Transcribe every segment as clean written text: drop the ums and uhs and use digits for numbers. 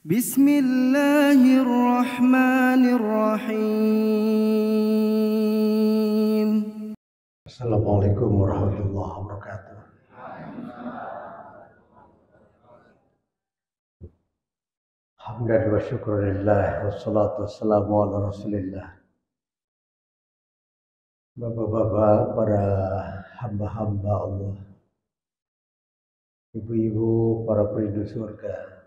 Bismillahirrahmanirrahim. Assalamualaikum warahmatullahi wabarakatuh. Hamdan wa syukurillah wassalatu wassalamu ala rasulillah. Bapak-bapak, para hamba-hamba Allah, ibu-ibu, para penduduk surga,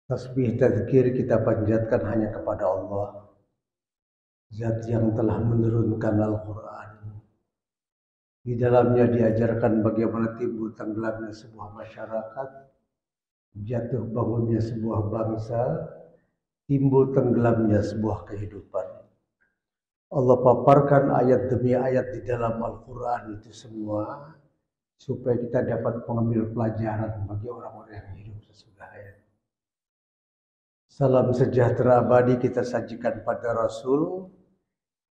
tasbih tadzkir kita panjatkan hanya kepada Allah, Zat yang telah menurunkan Al-Quran. Di dalamnya diajarkan bagaimana timbul tenggelamnya sebuah masyarakat, jatuh bangunnya sebuah bangsa, timbul tenggelamnya sebuah kehidupan. Allah paparkan ayat demi ayat di dalam Al-Quran itu semua, supaya kita dapat mengambil pelajaran bagi orang-orang yang hidup sesudah ayat. Salam sejahtera abadi kita sajikan pada Rasul,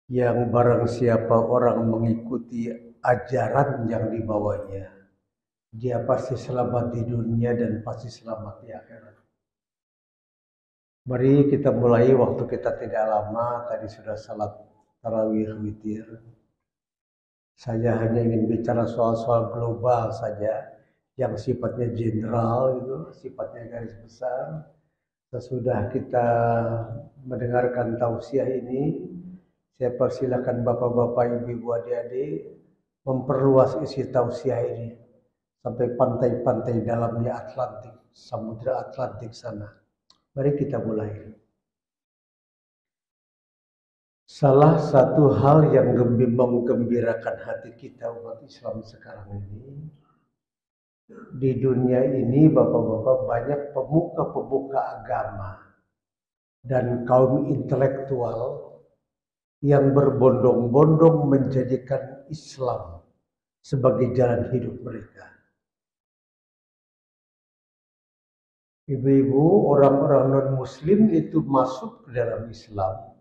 yang barang siapa orang mengikuti ajaran yang dibawanya, dia pasti selamat di dunia dan pasti selamat di akhirat. Mari kita mulai, waktu kita tidak lama. Tadi sudah salat tarawih witir. Saya hanya ingin bicara soal-soal global saja, yang sifatnya general, itu sifatnya garis besar. Sesudah kita mendengarkan tausiah ini, saya persilakan bapak-bapak, ibu-ibu, adik-adik memperluas isi tausiah ini sampai pantai-pantai dalamnya Atlantik, Samudra Atlantik sana. Mari kita mulai. Salah satu hal yang menggembirakan hati kita umat Islam sekarang ini, di dunia ini bapak-bapak, banyak pemuka-pemuka agama dan kaum intelektual yang berbondong-bondong menjadikan Islam sebagai jalan hidup mereka. Ibu-ibu, orang-orang non-muslim itu masuk ke dalam Islam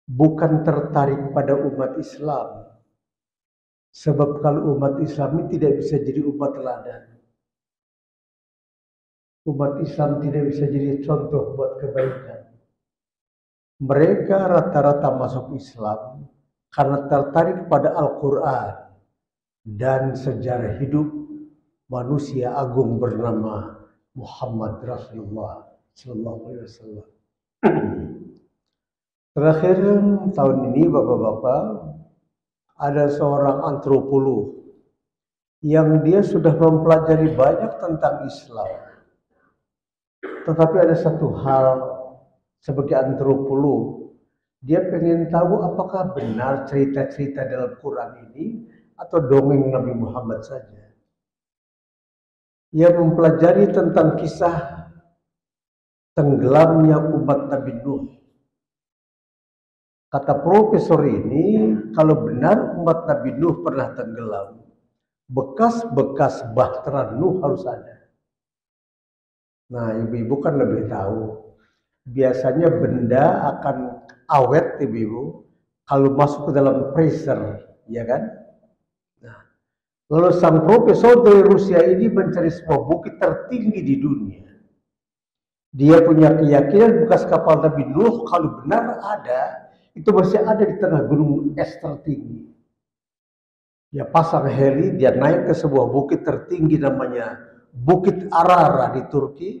bukan tertarik pada umat Islam. Sebab kalau umat Islam ini tidak bisa jadi umat teladan. Umat Islam tidak bisa jadi contoh buat kebaikan. Mereka rata-rata masuk Islam karena tertarik pada Al-Quran dan sejarah hidup manusia agung bernama Muhammad Rasulullah Sallallahu Alaihi Wasallam. Terakhir tahun ini bapak-bapak, ada seorang antropolog yang dia sudah mempelajari banyak tentang Islam. Tetapi ada satu hal, sebagai antropolog, dia pengen tahu apakah benar cerita-cerita dalam Quran ini atau dongeng Nabi Muhammad saja. Ia mempelajari tentang kisah tenggelamnya umat Nabi Nuh. Kata profesor ini, kalau benar umat Nabi Nuh pernah tenggelam, bekas-bekas bahtera Nuh harus ada. Nah, ibu-ibu kan lebih tahu. Biasanya benda akan awet, ibu-ibu, kalau masuk ke dalam freezer, ya kan? Nah, lalu sang profesor dari Rusia ini mencari sebuah bukit tertinggi di dunia. Dia punya keyakinan bekas kapal Nabi Nuh kalau benar ada, itu masih ada di tengah gunung es tertinggi. Dia pasang heli, dia naik ke sebuah bukit tertinggi namanya Bukit Arara di Turki.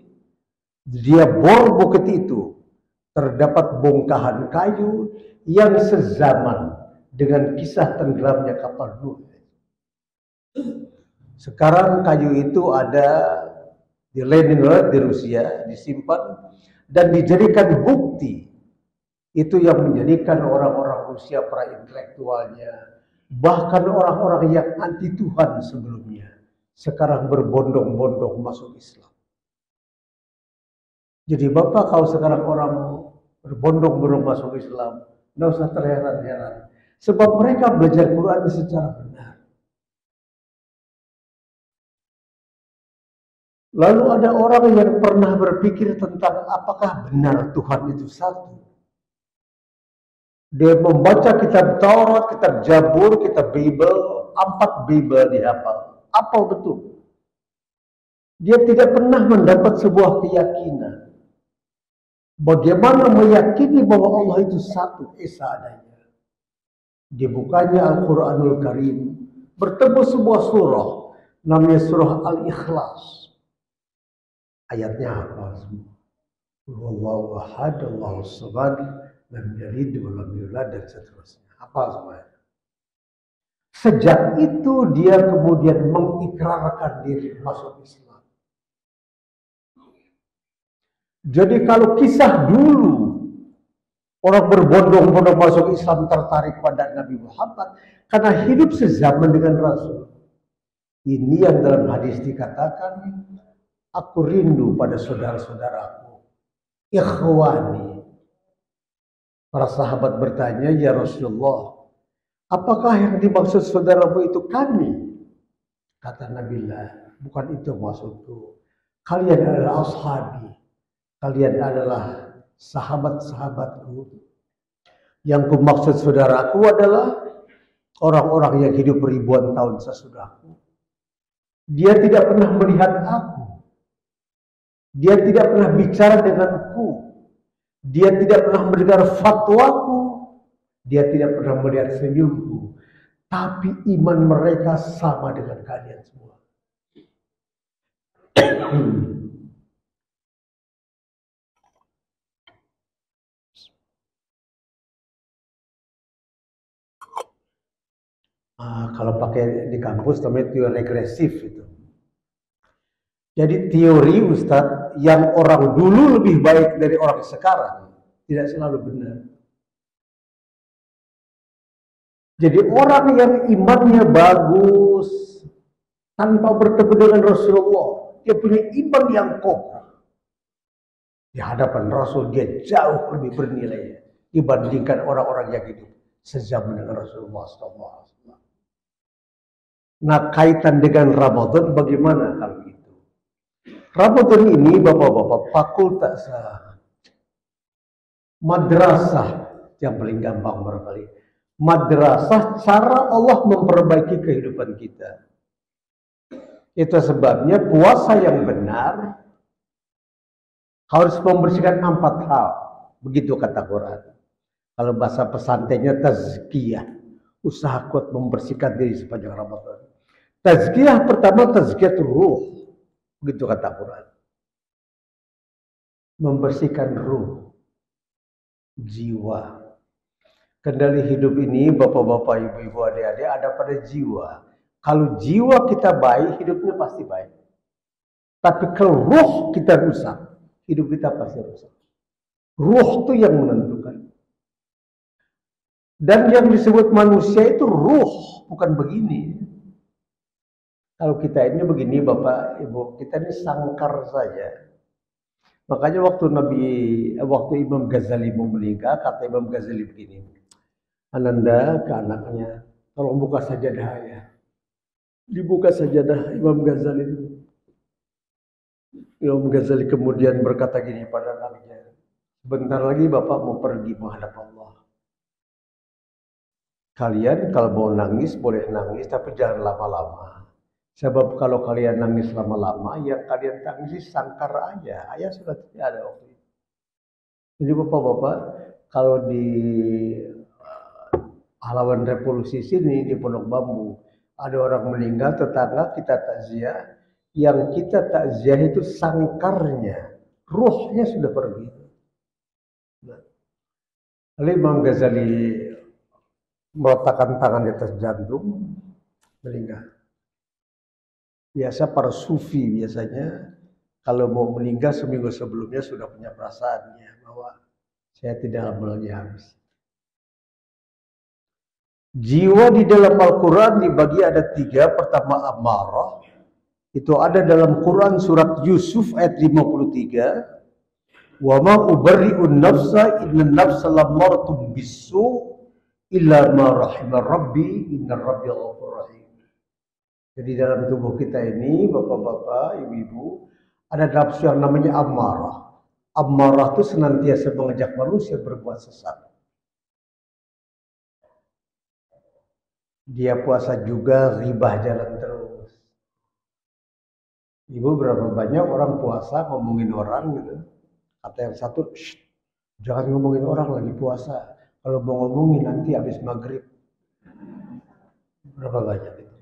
Dia bor bukit itu, terdapat bongkahan kayu yang sezaman dengan kisah tenggelamnya kapal Nuh. Sekarang kayu itu ada di Leningrad di Rusia, disimpan dan dijadikan bukti. Itu yang menjadikan orang-orang Rusia, para intelektualnya, bahkan orang-orang yang anti Tuhan sebelumnya, sekarang berbondong-bondong masuk Islam. Jadi bapak, kalau sekarang orang berbondong-bondong masuk Islam, tidak usah terheran-heran. Sebab mereka belajar Quran secara benar. Lalu ada orang yang pernah berpikir tentang apakah benar Tuhan itu satu. Dia membaca kitab Taurat, kitab Jabur, kitab Bible, 4 Bible dihafal. Apa betul? Dia tidak pernah mendapat sebuah keyakinan. Bagaimana meyakini bahwa Allah itu satu, esa adanya. Dibukanya Al-Quranul Karim, bertemu sebuah surah, namanya surah Al-Ikhlas. Ayatnya apa semua? Wallahu ahad, Allahu samad, lam yalid wa lam yulad, dan seterusnya. Apa semuanya? Sejak itu dia kemudian mengikrarkan diri masuk Islam. Jadi kalau kisah dulu orang berbondong-bondong masuk Islam tertarik pada Nabi Muhammad karena hidup sezaman dengan Rasul. Ini yang dalam hadis dikatakan, aku rindu pada saudara-saudaraku, ikhwani. Para sahabat bertanya, ya Rasulullah, apakah yang dimaksud saudaramu itu kami? Kata Nabi, bukan itu maksudku. Kalian adalah ashabi. Kalian adalah sahabat-sahabatku. Yang kumaksud saudaraku adalah orang-orang yang hidup ribuan tahun sesudahku. Dia tidak pernah melihat aku. Dia tidak pernah bicara denganku. Dia tidak pernah mendengar fatwaku. Dia tidak pernah melihat senyumku. Tapi iman mereka sama dengan kalian semua. Kalau pakai di kampus namanya teori regresif itu. Jadi teori Ustadz yang orang dulu lebih baik dari orang sekarang tidak selalu benar. Jadi orang yang imannya bagus tanpa bertemu dengan Rasulullah, dia punya iman yang kokoh. Di hadapan Rasul dia jauh lebih bernilai dibandingkan orang-orang yang hidup sezaman dengan Rasulullah SAW. Nah, kaitan dengan Ramadan bagaimana kalau itu? Ramadan ini bapak-bapak fakultas madrasah yang paling gampang barangkali. Madrasah cara Allah memperbaiki kehidupan kita. Itu sebabnya puasa yang benar harus membersihkan 4 hal. Begitu kata Quran. Kalau bahasa pesantrennya tazkiyah. Usaha kuat membersihkan diri sepanjang Ramadan. Tazkiyah pertama tazkiyah ruh. Begitu kata Quran. Membersihkan ruh. Jiwa. Kendali hidup ini bapak-bapak, ibu-ibu, adik-adik ada pada jiwa. Kalau jiwa kita baik, hidupnya pasti baik. Tapi kalau ruh kita rusak, hidup kita pasti rusak. Ruh itu yang menentukan. Dan yang disebut manusia itu ruh, bukan begini. Kalau kita ini begini Bapak Ibu, kita ini sangkar saja. Makanya waktu Imam Ghazali mau meninggal, kata Imam Ghazali begini, Ananda ke anaknya, tolong buka sajadah ya. Dibuka sajadah Imam Ghazali. Imam Ghazali kemudian berkata gini pada anaknya, sebentar lagi Bapak mau pergi menghadap Allah. Kalian kalau mau nangis boleh nangis, tapi jangan lama-lama. Sebab kalau kalian nangis lama-lama, yang kalian tangisi sangkar aja. Ayah sudah tidak ada waktu itu. Jadi bapak-bapak, kalau di pahlawan revolusi sini, di Pondok Bambu, ada orang meninggal, tetangga kita takziah. Yang kita takziah itu sangkarnya, ruhnya sudah pergi. Nah, lalu Imam Ghazali meletakkan tangan di atas jantung, meninggal. Biasa para sufi biasanya kalau mau meninggal seminggu sebelumnya sudah punya perasaannya bahwa saya tidak lama lagi habis. Jiwa di dalam Al-Quran dibagi ada 3. Pertama amarah. Itu ada dalam Quran surat Yusuf ayat 53. Wa ma ubarri'un nafsa inna nafsa lamartum bisu illa ma rahimar rabbi inna rabbi ghafur rahim. Jadi dalam tubuh kita ini, bapak-bapak, ibu-ibu, ada nafsu yang namanya amarah. Amarah itu senantiasa mengajak manusia berbuat sesat. Dia puasa juga, ribah jalan terus. Ibu berapa banyak orang puasa ngomongin orang gitu. Kata yang satu, jangan ngomongin orang lagi puasa. Kalau mau ngomongin nanti habis maghrib. Berapa banyak itu?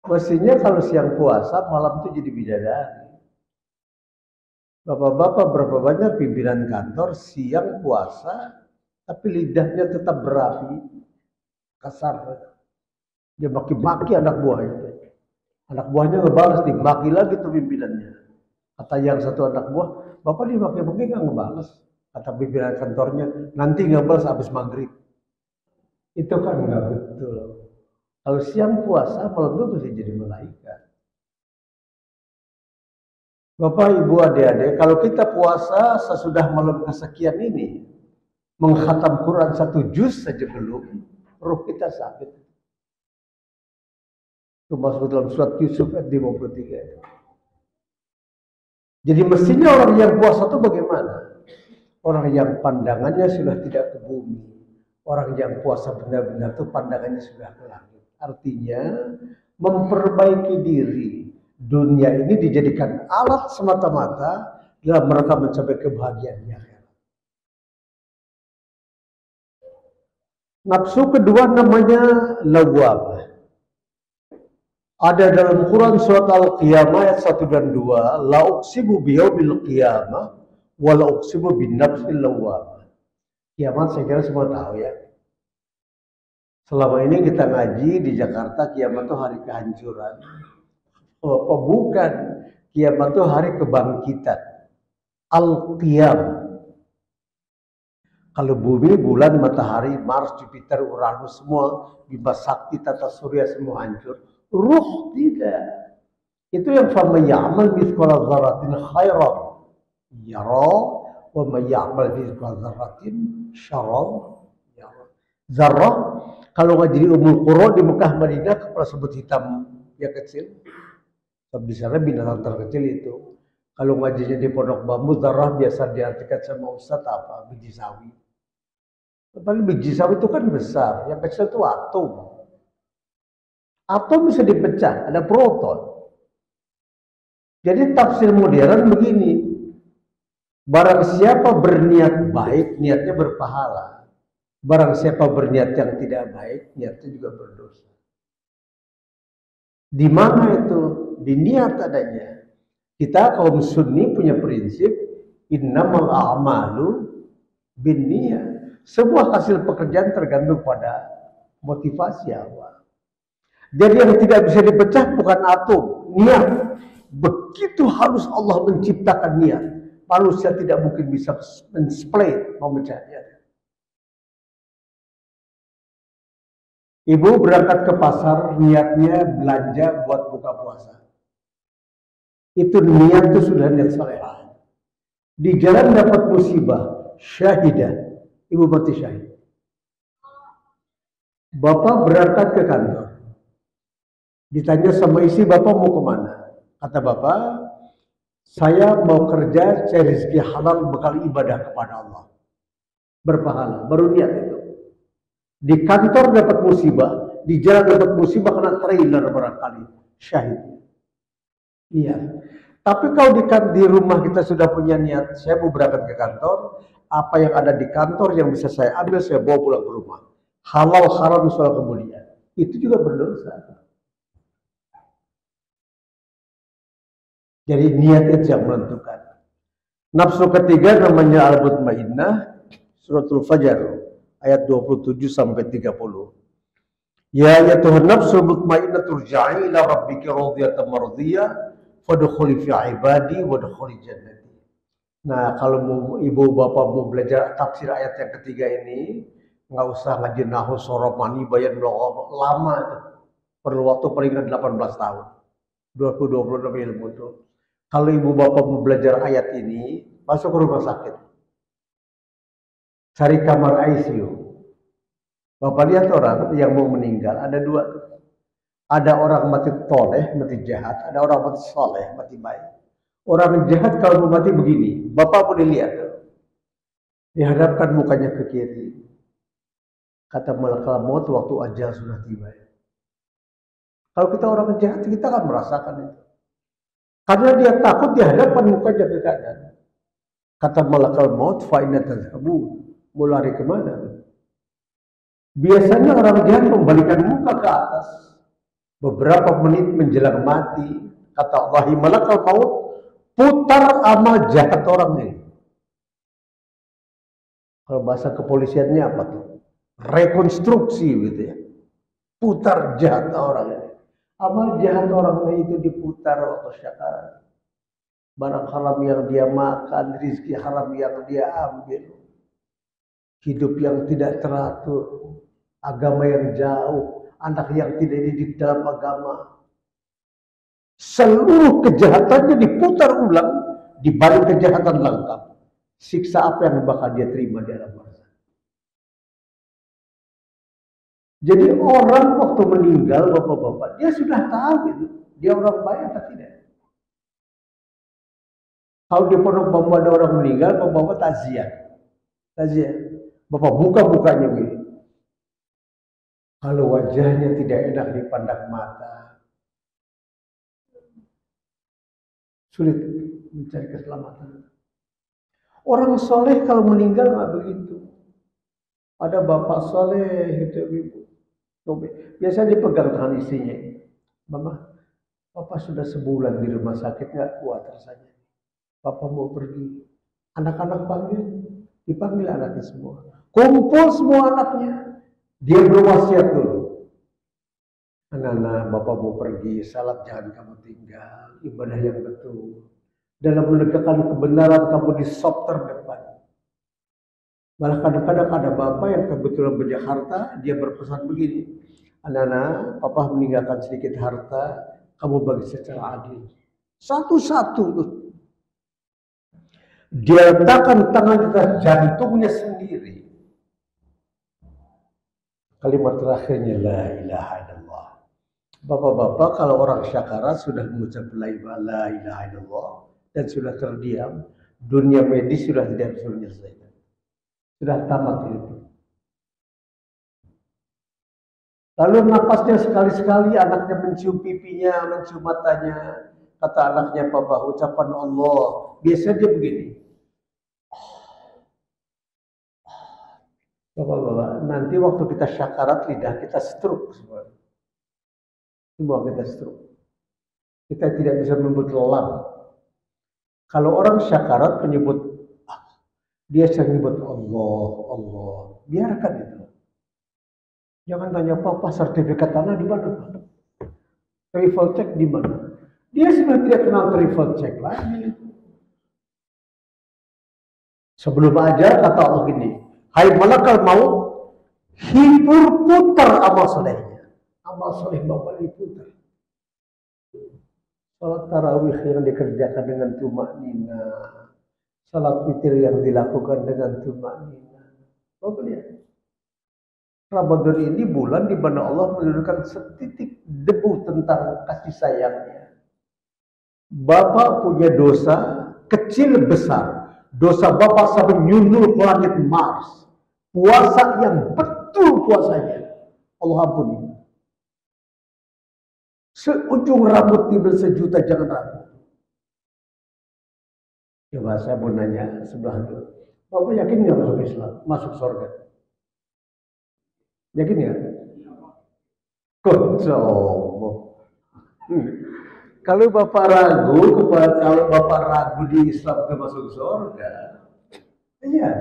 Mestinya kalau siang puasa, malam itu jadi bidadari. Bapak-bapak berapa banyak pimpinan kantor siang puasa, tapi lidahnya tetap berapi, kasar. Dia maki-maki anak buahnya. Anak buahnya ngebalas, dimaki lagi tuh pimpinannya. Kata yang satu anak buah, bapak dimaki-maki nggak ngebalas. Kata pimpinan kantornya, nanti ngebalas habis maghrib. Itu kan nggak betul. Kalau siang puasa, malam itu mesti jadi malaikat. Bapak, ibu, adik-adik, kalau kita puasa sesudah malam kesekian ini, menghatam Quran 1 juz saja belum, ruh kita sakit. Itu masuk dalam surat Yusuf ayat 53. Jadi mestinya orang yang puasa itu bagaimana? Orang yang pandangannya sudah tidak ke bumi. Orang yang puasa benar-benar itu pandangannya sudah ke langit. Artinya memperbaiki diri. Dunia ini dijadikan alat semata-mata dalam mereka mencapai kebahagiaan di akhirat. Nafsu kedua namanya lawwamah. Ada dalam Quran surat Al-Qiyamah ayat 1 dan 2, la uqsimu biyaumil qiyamah wa la uqsimu bin nafsil lawwamah. Kiamat saya kira semua tahu ya. Selama ini kita ngaji di Jakarta, kiamat itu hari kehancuran. Oh, bukan. Kiamat itu hari kebangkitan. Al-Qiyam. Kalau bumi, bulan, matahari, Mars, Jupiter, Uranus, semua Bima Sakti, Tata Surya semua hancur. Ruh tidak. Itu yang faman ya'mal mithqala dzarratin khairan yara wa man ya'mal mithqala dzarratin syarran yara. Zarrah kalau nggak jadi umul qura di Mekah Madinah, kepala sebut hitam yang kecil. Di sana binatang terkecil itu. Kalau ngajinya di Pondok Bambu, zarrah biasa diartikan sama Ustaz apa? Biji sawi. Paling biji sawi itu kan besar, yang kecil itu atom. Atom bisa dipecah, ada proton. Jadi tafsir modern begini, barang siapa berniat baik, niatnya berpahala. Barang siapa berniat yang tidak baik, niatnya juga berdosa. Di mana itu? Di niat adanya. Kita kaum Sunni punya prinsip, innamal a'malu binniyat. Semua hasil pekerjaan tergantung pada motivasi awal. Jadi yang tidak bisa dipecah bukan atom, niat. Begitu halus Allah menciptakan niat. Manusia tidak mungkin bisa men-split, memecahnya. Ibu berangkat ke pasar, niatnya belanja buat buka puasa. Itu niat itu sudah niat salehah. Di jalan dapat musibah, syahidah. Ibu mati syahid. Bapak berangkat ke kantor. Ditanya sama istri, bapak mau kemana? Kata bapak, saya mau kerja cari rezeki halal bekal ibadah kepada Allah. Berpahala, baru niat itu. Di kantor dapat musibah, di jalan dapat musibah kena trailer barangkali, syahid. Iya. Tapi kalau di rumah kita sudah punya niat, saya mau berangkat ke kantor, apa yang ada di kantor yang bisa saya ambil, saya bawa pulang ke rumah. Halal haram soal kemudian. Itu juga berdosa. Jadi niat itu yang menentukan. Nafsu ketiga namanya al-mutmainnah, suratul Fajar ayat 27 sampai 30. Ya ayatuhan nafsul mutmainnah turja'i ila rabbika radiyatan mardiyah fadkhuli fi ibadi wadkhuli jannati. Nah, kalau mau ibu bapak mau belajar tafsir ayat yang ketiga ini, nggak usah ngaji nahwu soromani bayan lama itu. Perlu waktu paling 18 tahun. 20-26 ilmu itu. Kalau ibu bapak mau belajar ayat ini, masuk ke rumah sakit. Cari kamar ICU. Bapak lihat orang yang mau meninggal, ada dua tuh. Ada orang mati toleh, mati jahat. Ada orang mati soleh, mati baik. Orang jahat kalau mau mati begini, bapak boleh lihat. Dihadapkan mukanya ke kiri. Kata malaikat maut waktu ajal sudah tiba. Kalau kita orang jahat, kita akan merasakan itu. Karena dia takut di hadapan mukanya ke kanan. Kata malakal maut, fa'inna tadhhabu. Mau lari kemana? Biasanya orang jahat membalikan muka ke atas. Beberapa menit menjelang mati, kata Allah, malakal maut, putar amal jahat orang ini. Kalau bahasa kepolisiannya apa tuh? Rekonstruksi gitu ya. Putar jahat orang ini. Amal jahat orang ini itu diputar waktu syakarat. Barang haram yang dia makan, rizki haram yang dia ambil. Hidup yang tidak teratur, agama yang jauh, anak yang tidak dididik dalam agama. Seluruh kejahatannya diputar ulang, dibalik kejahatan lengkap. Siksa apa yang bakal dia terima di alam barzakh? Jadi orang waktu meninggal, bapak-bapak, dia sudah tahu gitu, dia orang baik atau tidak. Kalau di Pondok Bambu ada orang meninggal, bapak-bapak takziah. Takziah. Bapak buka-bukanya begini. Kalau wajahnya tidak enak dipandang mata, sulit mencari keselamatan. Orang soleh kalau meninggal nggak begitu. Ada bapak soleh gitu ibu. Biasanya dipegang tangan istrinya. Mama, papa sudah sebulan di rumah sakit nggak kuat rasanya. Papa mau pergi. Anak-anak panggil, dipanggil anaknya semua. Kumpul semua anaknya. Dia berwasiat dulu. Anak-anak, bapak mau pergi. Salat jangan kamu tinggal. Ibadah yang betul. Dalam menegakkan kebenaran kamu di sop terdepan. Malah kadang-kadang ada bapak yang kebetulan banyak harta, dia berpesan begini. Anak-anak, papa meninggalkan sedikit harta, kamu bagi secara adil. Satu-satu tuh. Dia letakkan tangan di atas jantungnya sendiri. Kalimat terakhirnya, la ilaha illallah. Bapak-bapak, kalau orang syakarat sudah mengucap la ilaha illallah dan sudah terdiam, dunia medis sudah tidak bisa menyelesaikan. Sudah tamat itu. Lalu napasnya sekali-sekali, anaknya mencium pipinya, mencium matanya. Kata anaknya, papa, ucapan Allah. Biasanya dia begini. Bapak-bapak, nanti waktu kita syakarat, lidah kita stroke semua. Semua kita stroke. Kita tidak bisa menyebut lelam. Kalau orang syakarat menyebut, dia sering menyebut Allah, Allah. Biarkan itu. Jangan tanya papa sertifikat tanah di mana? Travel check di mana? Dia sudah tidak kenal travel check lagi. Sebelum aja kata Allah gini, hai malakal maut, hibur putar amal solehnya. Amal soleh bapak diputar. Salat tarawih yang dikerjakan dengan tumak nina, salat witir yang dilakukan dengan tumak nina. Bapak lihat, Ramadan ini bulan di mana Allah menurunkan setitik debu tentang kasih sayangnya. Bapak punya dosa kecil besar, dosa bapak sampai nyundul ke langit Mars. Puasa yang betul puasanya, Allah ampuni. Seujung rambut timbul sejuta, jangan ragu. Coba saya mau nanya sebelah itu, bapak yakin nggak masuk Islam, masuk surga? Yakin ya? Kalau bapak ragu, kalau bapak ragu di Islam ke masuk surga, iya.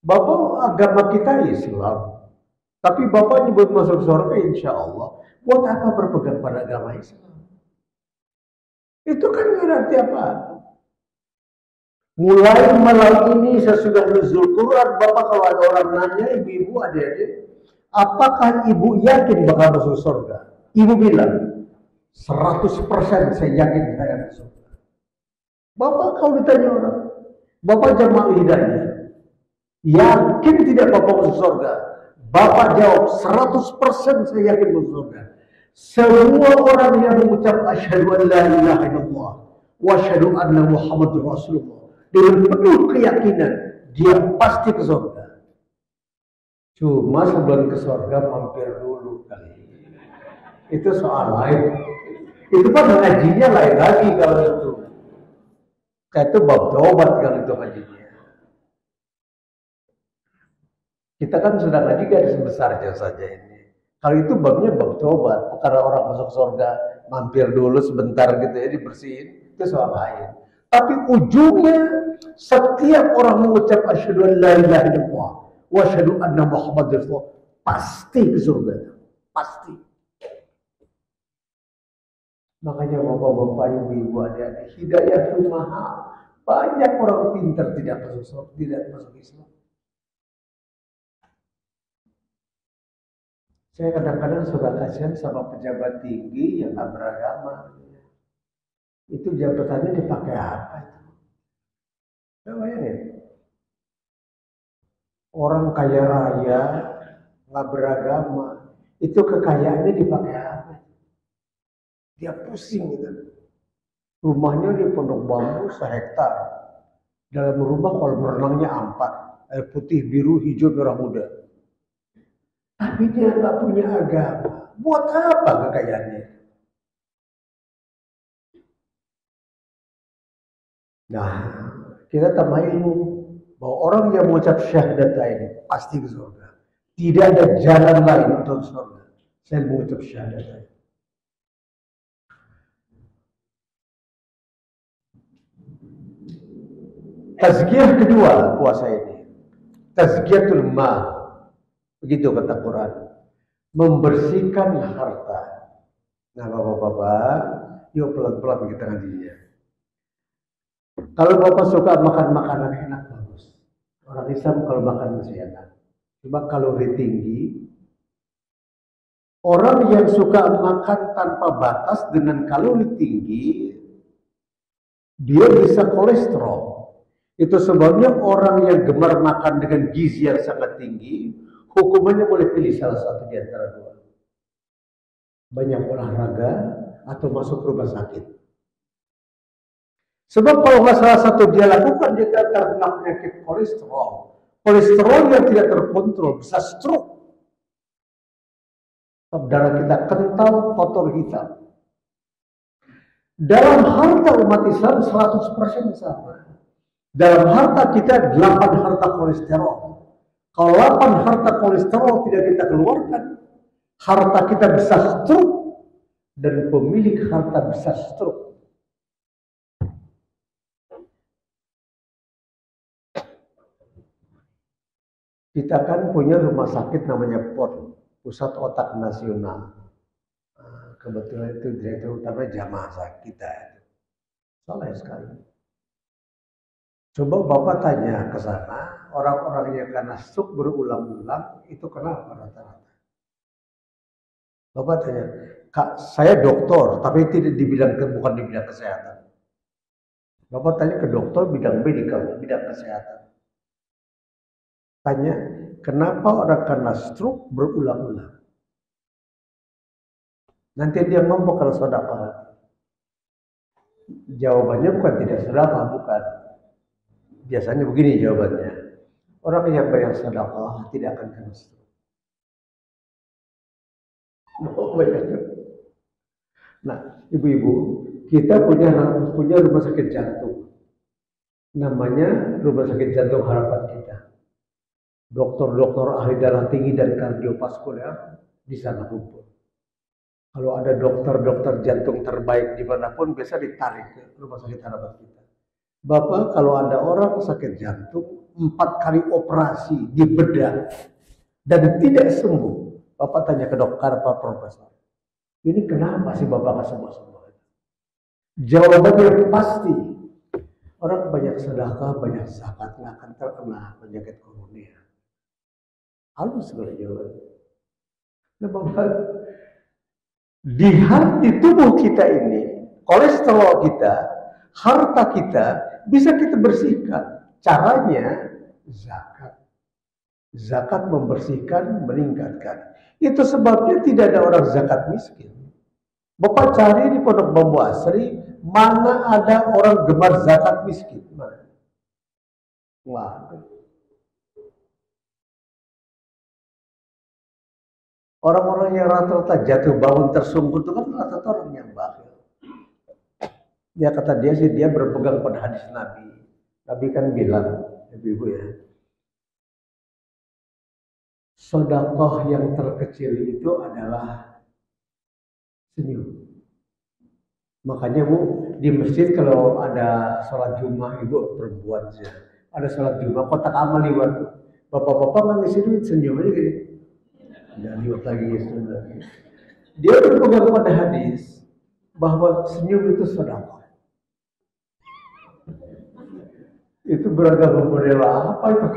Bapak agama kita Islam, tapi bapak nyebut masuk surga, insya Allah. Buat apa berpegang pada agama Islam? Itu kan berarti apa? Mulai malam ini sesudah nuzul Quran, bapak kalau ada orang nanya, ibu-ibu, adik-adik, apakah ibu yakin bakal masuk surga? Ibu bilang, 100% saya yakin saya masuk surga. Bapak kalau ditanya orang, bapak jamaah hidayah, yakin tidak bapak masuk surga? Bapak jawab, 100% saya yakin masuk surga. Semua orang yang mengucap asyhadu an la ilaha illallah wa asyhadu anna Muhammadur Rasulullah dengan penuh keyakinan dia pasti ke surga. Cuma sebelum ke surga mampir dulu kali. Itu soal lain. Itu kan ngajinya lain lagi kalau itu. Kayak itu bab taubat kalau itu ngajinya. Kita kan sudah ngaji garis besarnya saja ini. Kalau itu babnya bab taubat, karena orang masuk surga mampir dulu sebentar gitu ya dibersihin, itu soal lain. Tapi ujungnya setiap orang mengucap asyhadu an la ilaha illallah wa asyhadu anna muhammadar rasulullah pasti ke surga. Pasti. Makanya bapak-bapak, ibu-ibu, adik-adik, hidayah itu mahal. Banyak orang pintar tidak masuk Islam. Saya kadang-kadang suka kasihan sama pejabat tinggi yang nggak beragama. Itu jabatannya dipakai apa itu? Saya bayangin. Orang kaya raya nggak beragama, itu kekayaannya dipakai apa? Dia pusing gitu. Rumahnya di Pondok Bambu sehektar. Dalam rumah kolam renangnya 4, air putih, biru, hijau, merah muda. Tapi dia nggak punya agama. Buat apa kekayaannya? Nah, kita tambah ilmu bahwa orang yang mengucap syahadatain pasti ke surga. Tidak ada jalan lain untuk surga. Saya mengucap syahadatain. Tazkiyah kedua puasa ini. Tazkiyatul mal. Begitu kata Quran. Membersihkan harta. Nah, bapak-bapak, yuk pelan-pelan kita ngajinya. Kalau bapak suka makan makanan enak, bagus. Orang Islam kalau makan masih enak. Cuma kalori tinggi. Orang yang suka makan tanpa batas dengan kalori tinggi, dia bisa kolesterol. Itu sebabnya orang yang gemar makan dengan gizi yang sangat tinggi, hukumannya boleh pilih salah satu di antara dua. Banyak olahraga atau masuk rumah sakit. Sebab kalau nggak salah satu dia lakukan, dia terkena penyakit kolesterol. Kolesterol yang tidak terkontrol bisa stroke. Darah kita kental, kotor, hitam. Dalam harta umat Islam 100% sama. Dalam harta kita 8 harta kolesterol. Kalau 8 harta kolesterol tidak kita keluarkan, harta kita bisa stroke dan pemilik harta bisa stroke. Kita kan punya rumah sakit namanya PON, Pusat Otak Nasional. Kebetulan itu direktur utama jamaah kita. Salah sekali. Coba Bapak tanya ke sana, orang-orang yang karena stroke berulang-ulang, itu kenapa rata-rata? Bapak tanya, Kak, saya dokter, tapi tidak bukan di bidang kesehatan. Bapak tanya ke dokter bidang medikal, bidang kesehatan. Tanya, kenapa orang karena stroke berulang-ulang? Nanti dia ngomong kalau sedekah. Jawabannya bukan tidak sedekah, bukan. Biasanya begini jawabannya. Orang yang banyak sedekah tidak akan kena stroke. Nah, ibu-ibu, kita punya rumah sakit jantung. Namanya Rumah Sakit Jantung Harapan kita. Dokter-dokter ahli darah tinggi dan kardiovaskuler di sana kumpul. Kalau ada dokter-dokter jantung terbaik dimanapun, biasa ditarik ke Rumah Sakit Harapan kita. Bapak, kalau ada orang sakit jantung, 4 kali operasi dibedah dan tidak sembuh, Bapak tanya ke dokter, Pak Profesor, ini kenapa sih Bapak nggak sembuh-sembuh? Jawabannya pasti, orang banyak sedekah, banyak zakat, nggak akan terkena penyakit koroner. Halus sekali jawabannya. Nah, Bapak, di tubuh kita ini, kolesterol kita, harta kita, bisa kita bersihkan. Caranya zakat. Zakat membersihkan, meningkatkan. Itu sebabnya tidak ada orang zakat miskin. Bapak cari di Pondok Bambu Asri, mana ada orang gemar zakat miskin? Mana? Wah. Orang-orang yang rata-rata jatuh bangun tersungkur itu kan rata-rata orang yang bakhil. Dia kata dia sih dia berpegang pada hadis Nabi. Nabi kan bilang, ibu-ibu ya, sedekah yang terkecil itu adalah senyum. Makanya Bu, di masjid kalau ada sholat Jumat, ibu perempuan sih, ada sholat Jumat, kotak amal liwat tuh. Bapak-bapak nggak ngisi duit, senyum aja gitu. Dan liwat lagi, senyum lagi. Dia berpegang pada hadis bahwa senyum itu sedekah. Itu beragam model apa itu?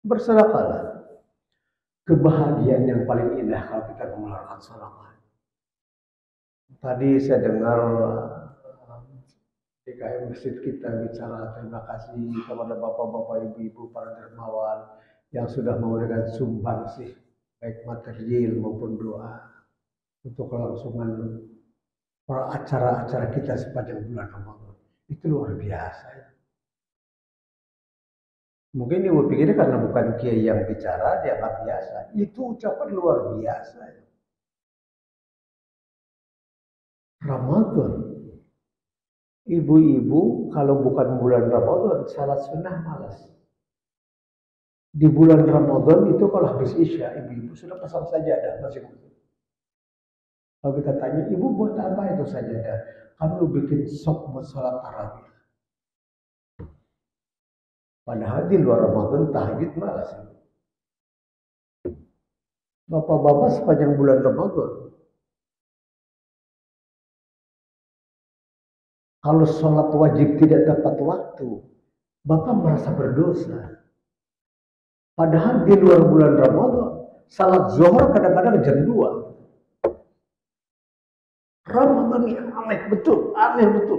Bersedekahlah. Kebahagiaan yang paling indah kalau kita mengeluarkan sedekah. Tadi saya dengar DKM masjid kita bicara terima kasih kepada bapak-bapak, ibu-ibu, para dermawan yang sudah memberikan sumbangsih baik material maupun doa untuk kelangsungan acara-acara kita sepanjang bulan Ramadan. Itu luar biasa. Mungkin ibu pikirnya karena bukan kiai yang bicara, dia nggak biasa. Itu ucapan luar biasa. Ramadan. Ibu-ibu kalau bukan bulan Ramadan, salat sunnah malas. Di bulan Ramadan itu kalau habis Isya, ibu-ibu sudah pasang sajadah masing-masing. Kalau kita tanya, ibu buat apa itu sajadah? Kami bikin sop buat salat tarawih. Padahal di luar Ramadan tahajud malas. Bapak-bapak sepanjang bulan Ramadan, kalau sholat wajib tidak tepat waktu, Bapak merasa berdosa. Padahal di luar bulan Ramadan, salat zuhur kadang-kadang jam 2. Ramadan yang aneh betul, aneh betul.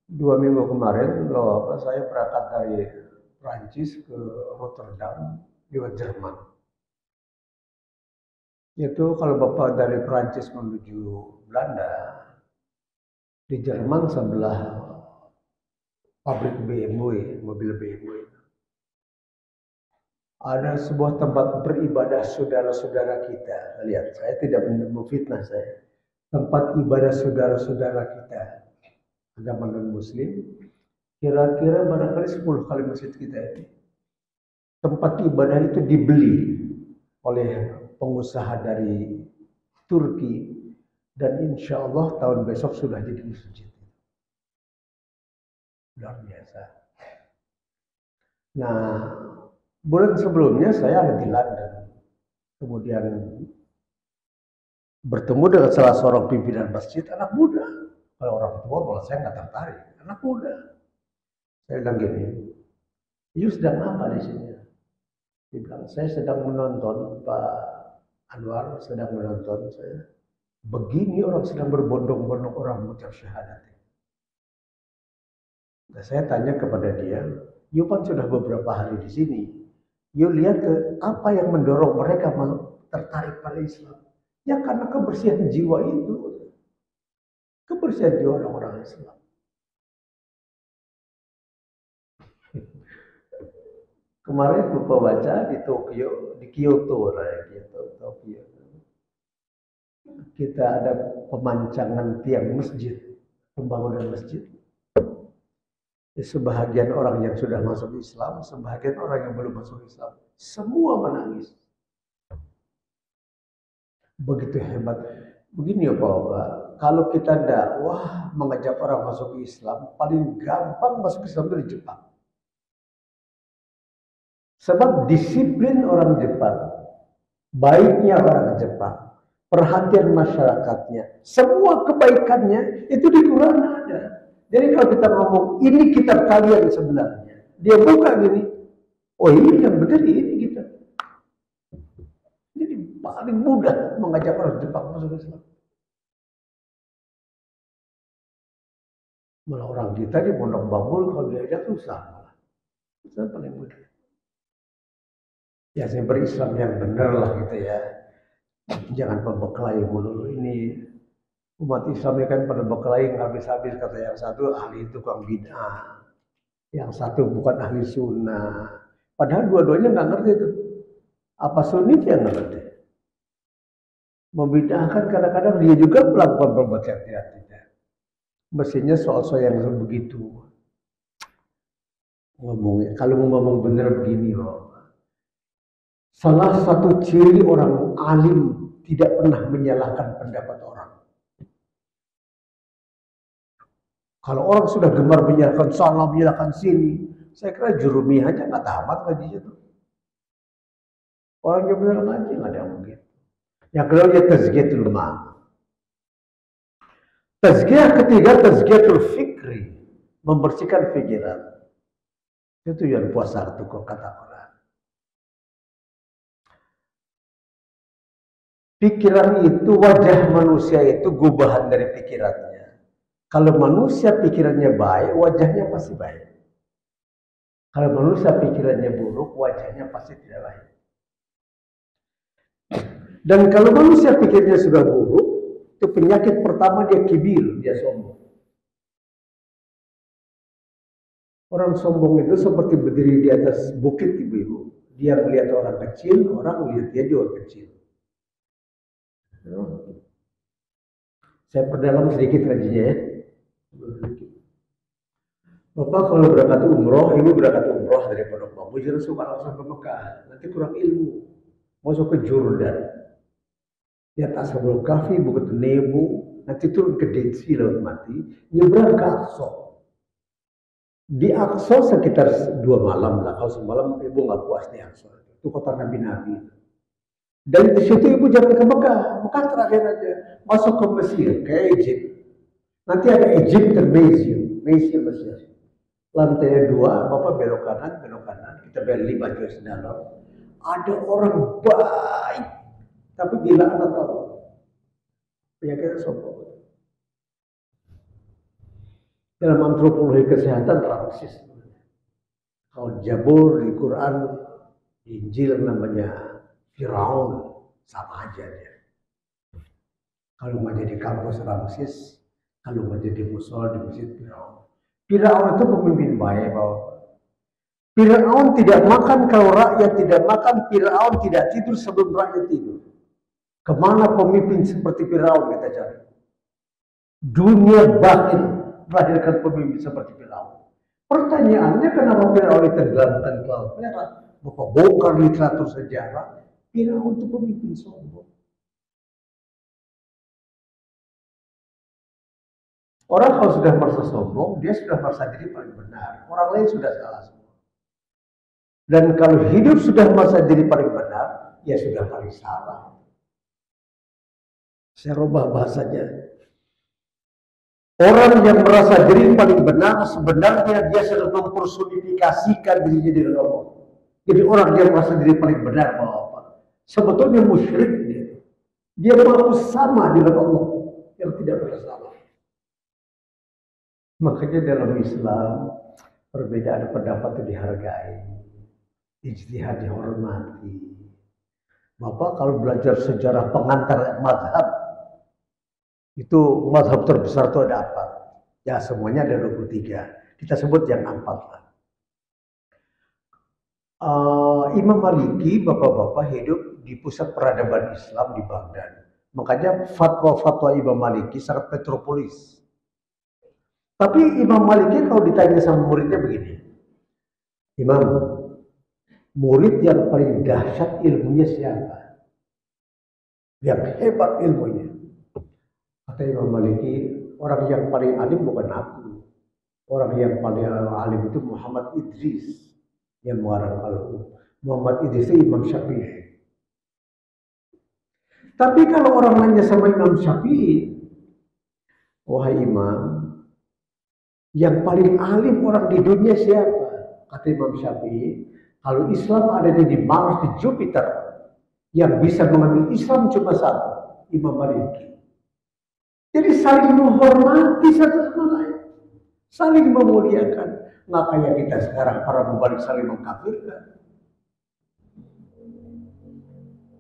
Dua minggu kemarin, saya berangkat dari Prancis ke Rotterdam, lewat Jerman. Itu kalau Bapak dari Prancis menuju Belanda, di Jerman sebelah pabrik BMW, mobil BMW. Ada sebuah tempat beribadah saudara-saudara kita. Lihat, saya tidak memfitnah saya. Tempat ibadah saudara-saudara kita, agama non-muslim, kira-kira barangkali 10 kali masjid kita ini. Tempat ibadah itu dibeli oleh pengusaha dari Turki dan insya Allah tahun besok sudah jadi masjid. Luar biasa. Nah, bulan sebelumnya saya ada di London. Kemudian bertemu dengan salah seorang pimpinan masjid, anak muda. Kalau orang tua malah saya nggak tertarik. Anak muda. Saya bilang gini, "You sedang apa di sini?" Dia bilang, "Saya sedang menonton Pak Anwar, sedang menonton saya. Begini orang sedang berbondong-bondong orang mengucap syahadat." Nah, saya tanya kepada dia, "You kan sudah beberapa hari di sini. You lihat apa yang mendorong mereka tertarik pada Islam? Ya karena kebersihan jiwa itu. Kebersihan jiwa orang-orang Islam." Kemarin Bapak baca di Tokyo, di Kyoto, Tokyo. Kita ada pemancangan tiang masjid, pembangunan masjid. Sebahagian orang yang sudah masuk Islam, sebahagian orang yang belum masuk Islam, semua menangis. Begitu hebat. Begini ya Bapak, kalau kita dakwah mengajak orang masuk Islam, paling gampang masuk Islam itu di Jepang. Sebab disiplin orang Jepang, baiknya orang Jepang, perhatian masyarakatnya, semua kebaikannya itu di Quran ada. Jadi kalau kita ngomong ini kitab kalian sebenarnya, dia buka gini, oh ini yang benar ini kita. Jadi paling mudah mengajak orang Jepang masuk Islam. Malah orang kita di Pondok Bambu kalau diajak susah. Itu paling mudah. Ya saya berislam yang benar lah gitu ya. Jangan pembekali mulu. Ini umat Islam ini kan pada berkelahi habis-habis, kata yang satu ahli tukang bid'ah, yang satu bukan ahli sunnah, Padahal dua-duanya nggak ngerti itu. Apa Sunni dia nggak ngerti. Membid'ahkan kadang-kadang dia juga melakukan perbuatan yang tidak. Mestinya soal-soal yang begitu. Ngomongnya, kalau mau ngomong benar begini loh. Salah satu ciri orang alim tidak pernah menyalahkan pendapat orang. Kalau orang sudah gemar menyalahkan sana, menyalahkan sini, saya kira Jurumi aja nggak tamat ngajinya tuh. Orang yang benar ngaji nggak ada yang begitu. Yang kedua dia tazkiyatul ma'an. Tazkiyah ketiga tazkiyatul fikri, membersihkan pikiran. Itu yang puasa itu kata Quran. Pikiran itu, wajah manusia itu gubahan dari pikirannya. Kalau manusia pikirannya baik, wajahnya pasti baik. Kalau manusia pikirannya buruk, wajahnya pasti tidak baik. Dan kalau manusia pikirnya sudah buruk, itu penyakit pertama dia kibir, dia sombong. Orang sombong itu seperti berdiri di atas bukit ibu-ibu. Dia melihat orang kecil, orang melihat dia juga kecil. Saya perdalam sedikit ngajinya ya. Bapak kalau berangkat umroh, ibu berangkat umroh dari Pondok Bambu, jangan suka langsung ke Mekah. Nanti kurang ilmu. Masuk ke Jordan. Lihat Ashabul Kahfi, Bukit Nebu, nanti turun ke Dead Sea, laut mati, nyebrang ke Aqsa. Di Aqsa sekitar 2 malam lah, kalau semalam ibu nggak puas di Aqsa. Itu kota Nabi-Nabi. Dan di situ ibu jangan ke Mekah, Mekah terakhir aja. Masuk ke Mesir, ke Egypt. Nanti ada Egyptian Museum, Mesir. Lantai 2, Bapak belok kanan, kita bayar $5 dalam. Ada orang baik, tapi bila anak tahu, penyakitnya sombong. Dalam antropologi kesehatan praksis. Kalau Jabur di Quran, di Injil namanya Firaun, sama aja dia. Kalau mau jadi kampus Ramses, kalau mau jadi musola di masjid Firaun. Firaun itu pemimpin baik, Bapak. Firaun tidak makan kalau rakyat tidak makan, Firaun tidak tidur sebelum rakyat tidur. Kemana pemimpin seperti Firaun kita cari? Dunia batin melahirkan pemimpin seperti Firaun. Pertanyaannya kenapa Firaun ditenggelamkan ke laut merah? Bapak bongkar literatur sejarah, Firaun itu pemimpin sombong. Orang kalau sudah merasa sombong, dia sudah merasa diri paling benar. Orang lain sudah salah semua. Dan kalau hidup sudah merasa diri paling benar, ya sudah paling salah. Saya rubah bahasanya. Orang yang merasa diri paling benar, sebenarnya dia sedang mempersonifikasikan dirinya dengan Allah. Jadi orang yang merasa diri paling benar, apa? Sebetulnya musyrik dia. Dia mengaku sama dengan Allah yang tidak bersalah. Makanya dalam Islam perbedaan pendapat itu dihargai, ijtihad dihormati. Bapak kalau belajar sejarah pengantar mazhab, itu mazhab terbesar itu ada 4. Ya semuanya ada 23. Kita sebut yang 4 lah. Imam Maliki, bapak-bapak hidup di pusat peradaban Islam di Baghdad. Makanya fatwa-fatwa Imam Maliki sangat metropolis. Tapi Imam Maliki kalau ditanya sama muridnya begini, Imam, murid yang paling dahsyat ilmunya siapa? Yang hebat ilmunya. Kata Imam Maliki, orang yang paling alim bukan aku. Orang yang paling alim itu Muhammad Idris yang mengarang al-Qur'an. Muhammad Idris itu Imam Syafi'i. Tapi kalau orang nanya sama Imam Syafi'i, wahai Imam, yang paling alim orang di dunia siapa? Kata Imam Syafi'i, kalau Islam ada di Mars, di Jupiter, yang bisa mengambil Islam cuma satu, Imam Maliki. Jadi saling menghormati satu sama lain, saling memuliakan. Nggak kayak kita sekarang para mubalik saling mengkafirkan.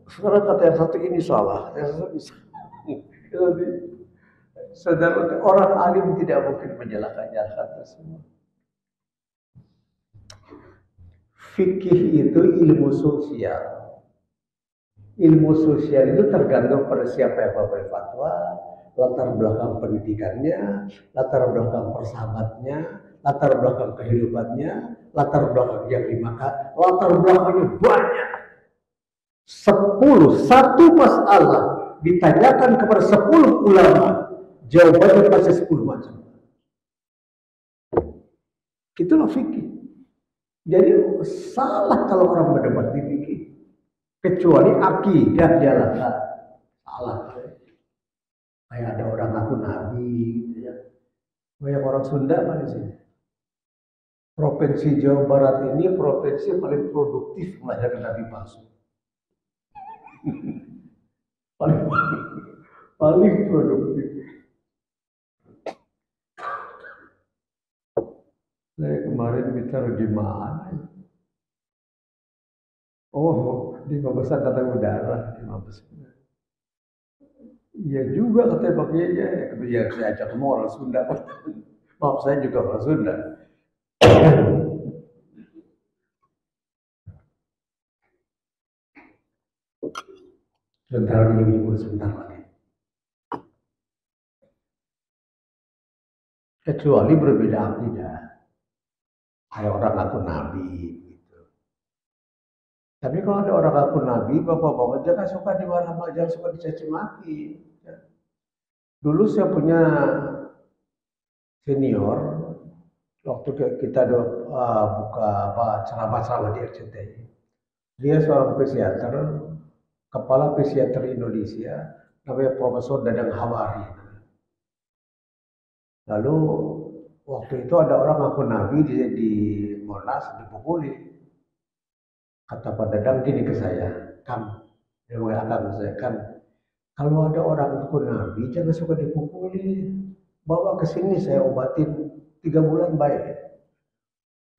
Sekarang kata yang satu ini salah, yang satu ini salah. Saudara, orang alim tidak mungkin menyalahkan semua. Fikih itu ilmu sosial. Ilmu sosial itu tergantung pada siapa yang memberi fatwa, latar belakang pendidikannya, latar belakang persahabatnya, latar belakang kehidupannya, latar belakang yang dimakan, latar belakangnya banyak. 1 masalah ditanyakan kepada 10 ulama, jawabannya pasti 10 macam. Itulah fikih. Jadi salah kalau orang berdebat di fikih. Kecuali akidah jalan salah. Kayak ada orang ngaku nabi gitu ya. Banyak orang Sunda kan di sini. Provinsi Jawa Barat ini provinsi yang paling produktif melahirkan nabi palsu. paling produktif. Saya kemarin bicara di mana? Oh, di Mabes Angkatan Udara, di Mabes. Iya juga katanya Pak Kiai ya, saya ajak semua orang Sunda. Maaf, saya juga orang Sunda. Sebentar lagi ibu, sebentar lagi. Kecuali berbeda akidah. Kayak orang ngaku nabi gitu. Tapi kalau ada orang ngaku nabi, bapak-bapak jangan suka dimarah-marah, jangan suka dicaci maki. Dulu saya punya senior, waktu kita buka ceramah-ceramah di RCTI. Dia seorang psikiater, kepala psikiater Indonesia, namanya Profesor Dadang Hawari. Lalu waktu itu ada orang ngaku nabi di Monas dipukuli. Kata Pak Dadang gini ke saya, dia mengatakan ke saya, kalau ada orang ngaku nabi jangan suka dipukuli, bawa ke sini saya obatin 3 bulan baik.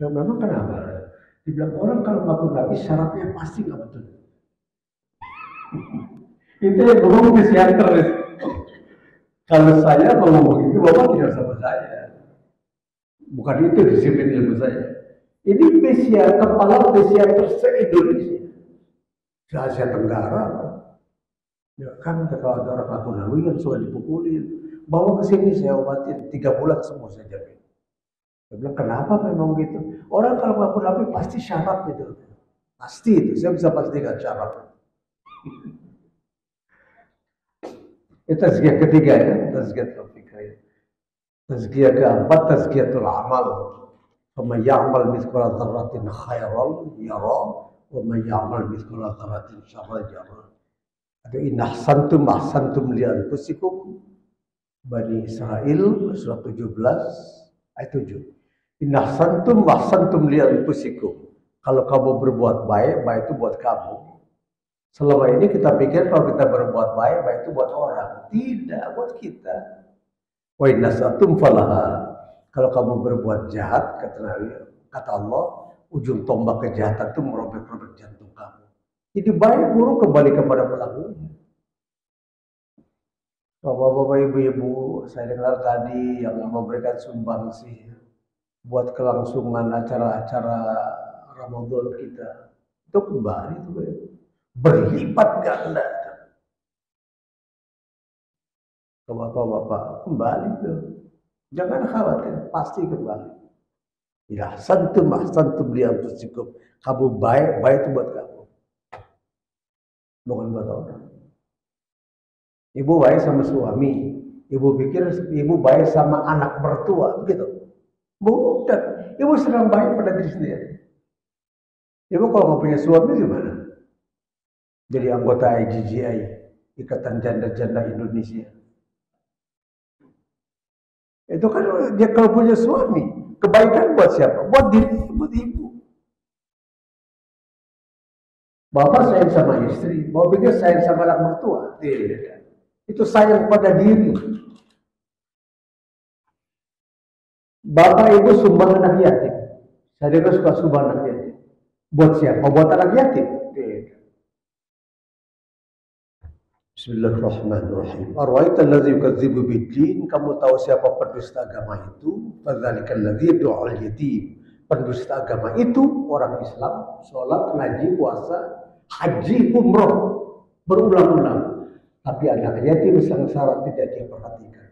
Ya memang kenapa? Dibilang orang kalau ngaku nabi syaratnya pasti nggak betul. Itu yang ngomong psikiater. Kalau saya ngomong begitu, bapak tidak sama saya. Bukan itu disiplin ilmu saya. Ini kepala psikiater se-Indonesia, se-Asia Tenggara. Ya kan kalau ada orang ngaku nabi yang suka dipukulin, bawa ke sini saya obatin 3 bulan semua saya jamin. Saya bilang kenapa memang gitu? Orang kalau ngaku nabi pasti syarat gitu, pasti itu. Saya bisa pastikan syarat. Itu tazkiyah ketiga ya, tazkiyatul fikih. Tazkiyah keempat, tazkiyatul amal. Faman ya'mal mithqala dzarratin khairan yara, wa man ya'mal mithqala dzarratin syarran yara. Ada in ahsantum ahsantum li anfusikum. Bani Israil surah 17 ayat 7. In ahsantum ahsantum li anfusikum. Kalau kamu berbuat baik, baik itu buat kamu. Selama ini kita pikir kalau kita berbuat baik, baik itu buat orang. Tidak, buat kita. Wa inna satum falaha. Kalau kamu berbuat jahat, kata Allah, ujung tombak kejahatan itu merobek-robek jantung kamu. Jadi baik buruk kembali kepada pelakunya. Bapak-bapak, ibu-ibu, saya dengar tadi yang memberikan sumbangsi buat kelangsungan acara-acara Ramadan kita. Itu kembali itu berlipat ganda. Ke bapak-bapak kembali tuh. Jangan khawatir, pasti kembali. Ya, santum li anfusikum. Kamu baik itu buat kamu. Bukan buat orang. Ibu baik sama suami. Ibu pikir ibu baik sama anak mertua, begitu. Bukan. Ibu sedang baik pada diri sendiri. Ibu kalau nggak punya suami gimana? Jadi anggota IGGI, Ikatan Janda-Janda Indonesia. Itu kan dia kalau punya suami, kebaikan buat siapa? Buat diri, buat ibu. Bapak sayang sama istri, bapak pikir sayang sama anak mertua. Tidak. Itu sayang pada diri. Bapak ibu sumbang anak yatim. Saya juga suka sumbang anak yatim. Buat siapa? Buat anak yatim. Bismillahirrahmanirrahim. Arwa'aita allazi yukadzibu biddin, kamu tahu siapa pendusta agama itu? Fadzalikal ladzi yad'ul yatim. pendusta agama itu orang Islam, sholat, ngaji, puasa, haji, umroh, berulang-ulang. Tapi anak yatim sengsara tidak dia perhatikan.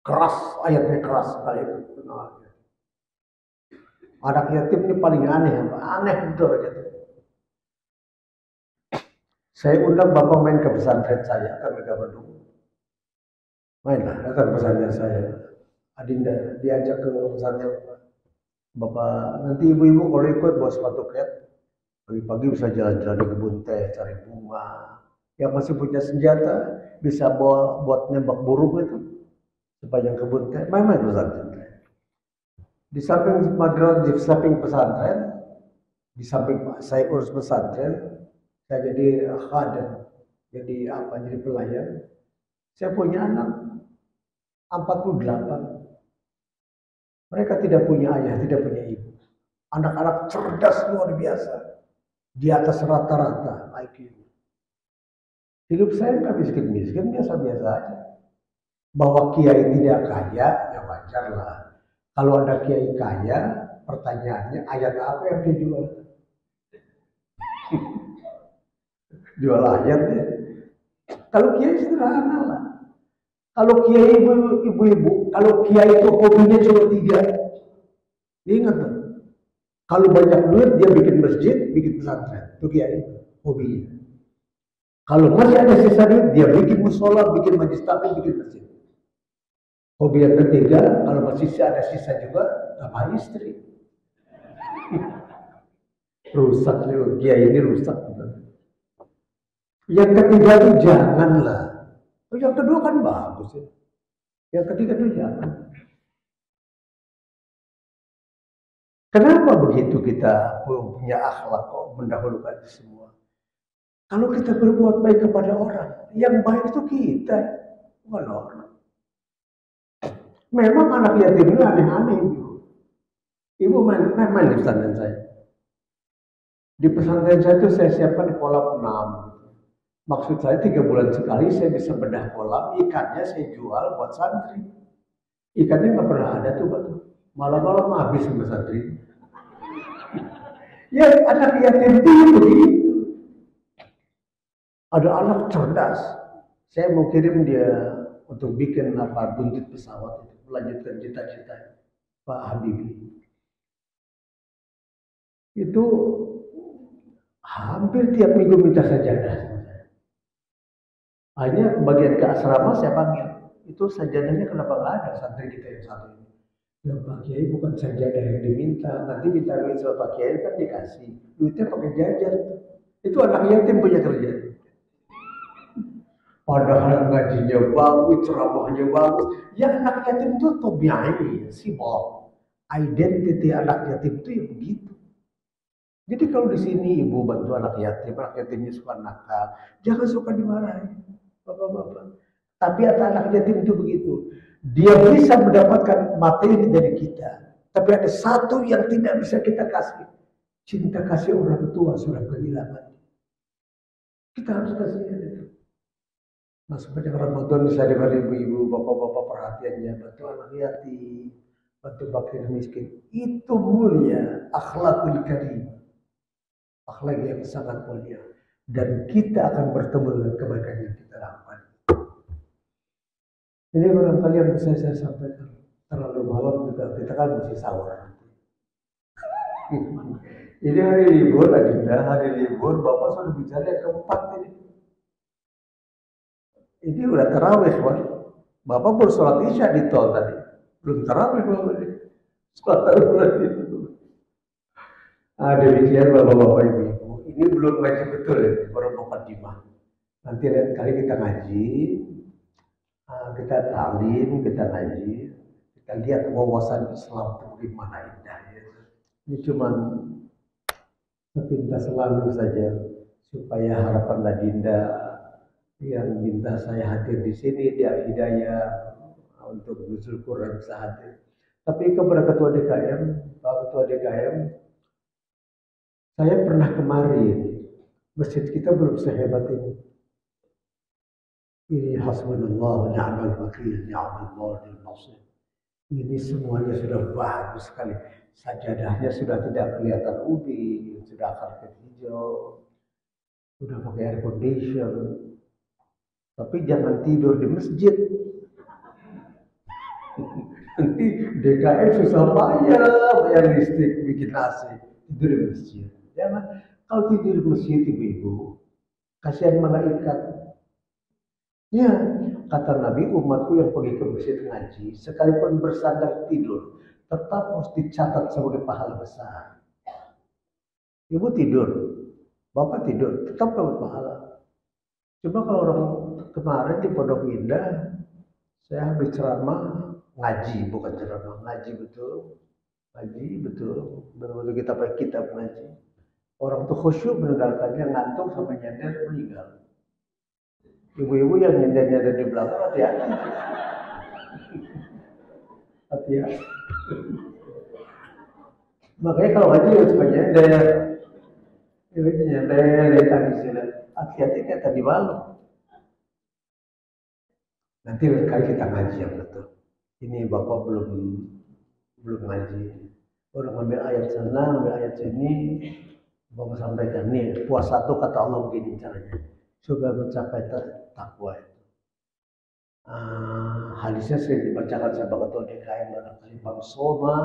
Keras, ayatnya keras sekali itu. Anak yatim ini paling aneh, aneh betul gitu. Saya undang Bapak main ke pesantren saya, ke Mega Bandung. Mainlah, datang ke pesantren saya. Adinda diajak ke pesantren Bapak, nanti ibu-ibu kalau ikut bawa sepatu ket, pagi-pagi bisa jalan-jalan di kebun teh, cari bunga. Yang masih punya senjata bisa bawa buat nembak burung itu sepanjang kebun teh, main-main ke pesantren. Di samping madrasah, di samping pesantren, di samping saya urus pesantren, saya jadi khadim, jadi pelayan. Saya punya anak 48. Mereka tidak punya ayah, tidak punya ibu. Anak-anak cerdas luar biasa. Di atas rata-rata IQ. Hidup saya nggak miskin-miskin, biasa-biasa aja. Bahwa kiai tidak kaya, ya wajar lah. Kalau ada kiai kaya, pertanyaannya ayat apa yang dia jual? Jual ayat ya. Kalau kiai sederhana lah. Kalau kiai ibu-ibu, kalau kiai itu hobinya cuma 3. Ingat tuh. Kalau banyak duit dia bikin masjid, bikin pesantren. Itu kiai hobinya. Kalau masih ada sisa duit, dia bikin musola, bikin majlis taklim, bikin masjid. Hobi yang ketiga, kalau masih ada sisa juga, tambah istri. Rusak juga, kiai ini rusak. Yang ketiga itu janganlah. Yang kedua kan bagus ya. Yang ketiga itu jangan. Kenapa begitu kita punya akhlak kok mendahulukan itu semua? Kalau kita berbuat baik kepada orang, yang baik itu kita, bukan orang. Memang anak yatim itu aneh-aneh ibu. Ibu main di pesantren saya. Di pesantren saya itu saya siapkan kolam 6. Maksud saya 3 bulan sekali saya bisa bedah kolam, ikannya saya jual buat santri. Ikannya nggak pernah ada tuh, Pak. Malam-malam habis sama santri. Ya anak yatim itu begitu. Ada anak cerdas. Saya mau kirim dia untuk bikin buntut pesawat itu, melanjutkan cita-cita Pak Habibie. Itu hampir tiap minggu minta sajadah. Hanya bagian ke asrama saya panggil. Itu sajadahnya kenapa nggak ada santri kita yang satu ini? Ya Pak Kiai bukan sajadah yang diminta. Nanti minta duit sama Pak Kiai kan dikasih. Duitnya pakai jajan. Itu anak yatim punya kerja. Padahal gajinya bagus, ceramahnya bagus. Ya anak yatim itu tobiai, sibol. Identity anak yatim itu ya begitu. Jadi kalau di sini ibu bantu anak yatimnya suka nakal, jangan suka dimarahin, bapak-bapak. Tapi anak yatim itu begitu. Dia bisa mendapatkan materi dari kita. Tapi ada satu yang tidak bisa kita kasih. Cinta kasih orang tua sudah kehilangan. Kita harus kasih itu. Nah, sepanjang Ramadan bisa dengar ibu-ibu, bapak-bapak perhatiannya, bantu anak yatim, bantu fakir miskin. Itu mulia, akhlakul karim. Akhlak yang sangat mulia. Dan kita akan bertemu dengan kebaikan yang kita lakukan. Ini barangkali yang bisa saya sampaikan. Terlalu malam juga, kita kan masih sahur. Ini hari libur, Adinda, hari libur, Bapak sudah bicara yang keempat ini. Ini udah tarawih, Pak. Bapak baru sholat isya di tol tadi. Belum tarawih, Bapak ini. Sholat tarawih itu. Demikian Bapak-Bapak Ibu-Ibu. Ini belum ngaji betul ya, baru mukadimah. Nanti lain kali kita ngaji, kita talim, kita ngaji, kita lihat wawasan Islam itu bagaimana indahnya. Ini cuma sepintas selalu saja supaya harapan Adinda yang minta saya hadir di sini dia hidayah untuk Nuzul Quran bisa hadir. Tapi kepada Ketua DKM, Pak Ketua DKM, saya pernah kemarin, masjid kita belum sehebat ini. Ini hasbunallah wa ni'mal wakil, ni'mal waliyul nasir. Ini semuanya sudah bagus sekali. Sajadahnya sudah tidak kelihatan ubi, sudah karpet hijau, sudah pakai air condition. Tapi jangan tidur di masjid. Nanti DKM susah bayar listrik bikin AC. Tidur di masjid. Jangan. Kalau tidur di masjid ibu-ibu, kasihan malaikat. Ya, kata Nabi, umatku yang pergi ke masjid ngaji, sekalipun bersandar tidur, tetap harus dicatat sebagai pahala besar. Ibu tidur, bapak tidur, tetap dapat pahala. Coba kalau orang kemarin di Pondok Indah, saya habis ceramah ngaji, bukan ceramah, ngaji betul, betul-betul kita pakai kitab ngaji. Orang tuh khusyuk mendengarkannya, ngantuk sampai nyender meninggal. Ibu-ibu yang nyender-nyender di belakang hati-hati. Hati-hati. Makanya kalau ngaji harus nyender. Itu nyender dari tadi sila. Hati-hati kayak tadi malam. Nanti kali kita ngaji yang betul. Ini bapak belum ngaji. Orang ambil ayat sana, ambil ayat sini. Bapak sampaikan nih, puasa itu kata Allah begini caranya. Supaya mencapai takwa itu. Hadisnya sering dibacakan sama ketua DKM barangkali Bang Soma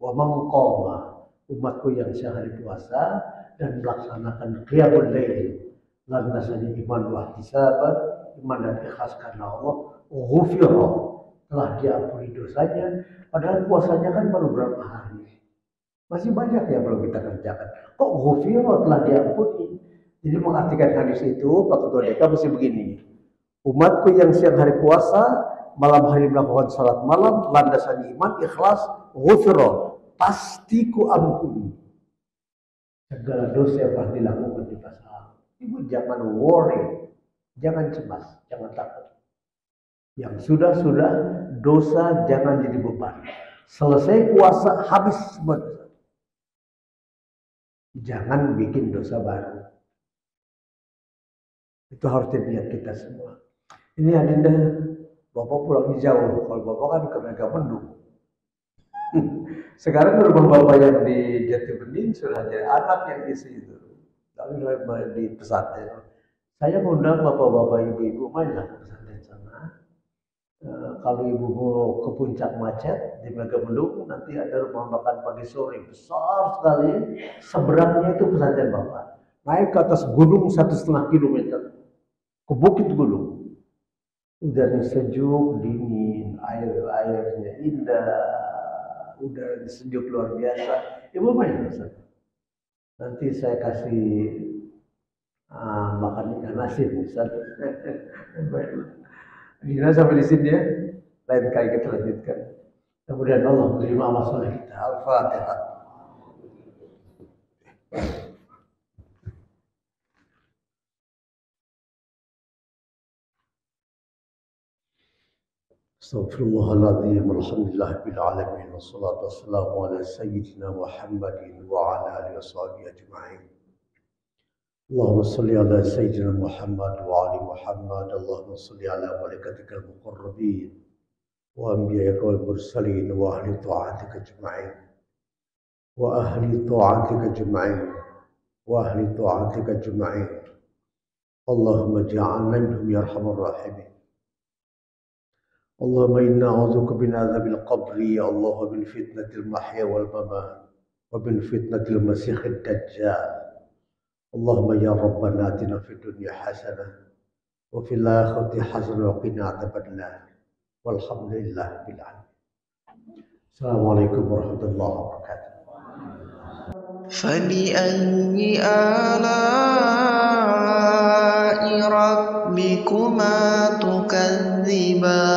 wa mangqoma, umatku yang sehari puasa dan melaksanakan qiyamul lail landasannya iman wa ihtisaban, iman dan ikhlas karena Allah, ghufira, telah diampuni dosanya. Padahal puasanya kan baru berapa hari, masih banyak yang belum kita kerjakan. Kok ghufira, telah diampuni? Jadi mengartikan hadis itu Pak Ketua DK mesti begini, umatku yang siang hari puasa, malam hari melakukan salat malam, landasan iman, ikhlas, ghufra, pasti ku ampuni segala dosa yang pernah dilakukan di masa lalu. Ibu jangan worry, jangan cemas, jangan takut. Yang sudah-sudah dosa jangan jadi beban. Selesai puasa habis semua dosa. Jangan bikin dosa baru. Itu harus dilihat kita semua. Ini Adinda, bapak pulang jauh. Kalau bapak kan ke Megamendung. Sekarang rumah bapak yang di Jatibening sudah jadi anak yang isi itu. Tapi di pesantren. Saya undang bapak-bapak ibu-ibu mainlah ke pesantren sana. Kalau ibu mau ke puncak macet di Megamendung, nanti ada rumah makan pagi sore besar sekali. Seberangnya itu pesantren bapak. Naik ke atas gunung 1,5 kilometer. Ke bukit gunung, udara sejuk, dingin, airnya indah, udara sejuk luar biasa. Ibu main sana. Nanti saya kasih makan ikan asin misalnya. Gimana sampai di sini ya? Lain kali kita lanjutkan. Kemudian Allah menerima amal soleh kita. Al-Fatihah. Astaghfirullahaladzim, alhamdulillah bil alamin, wassalatu wassalamu ala sayyidina Muhammadin wa ala alihi washabihi ajma'in. Allahumma salli ala sayyidina Muhammad wa ali Muhammad. Allahumma salli ala malaikatikal muqarrabin wa anbiya'ika wal mursalin wa ahli ta'atika ajma'in. Wa ahli ta'atika ajma'in. Wa ahli ta'atika ajma'in. Allahumma ja'alna minhum ya arhamar rahimin. اللهم إنا أعوذك من عذاب القبر يا الله ومن فتنة المحيا والممات ومن فتنة المسيح الدجال. اللهم يا ربنا آتنا في الدنيا حسنة وفي الآخرة حسنة وقنا عذاب النار والحمد لله رب العالمين. السلام عليكم ورحمة الله وبركاته. فبأي آلاء ربكما تكذبان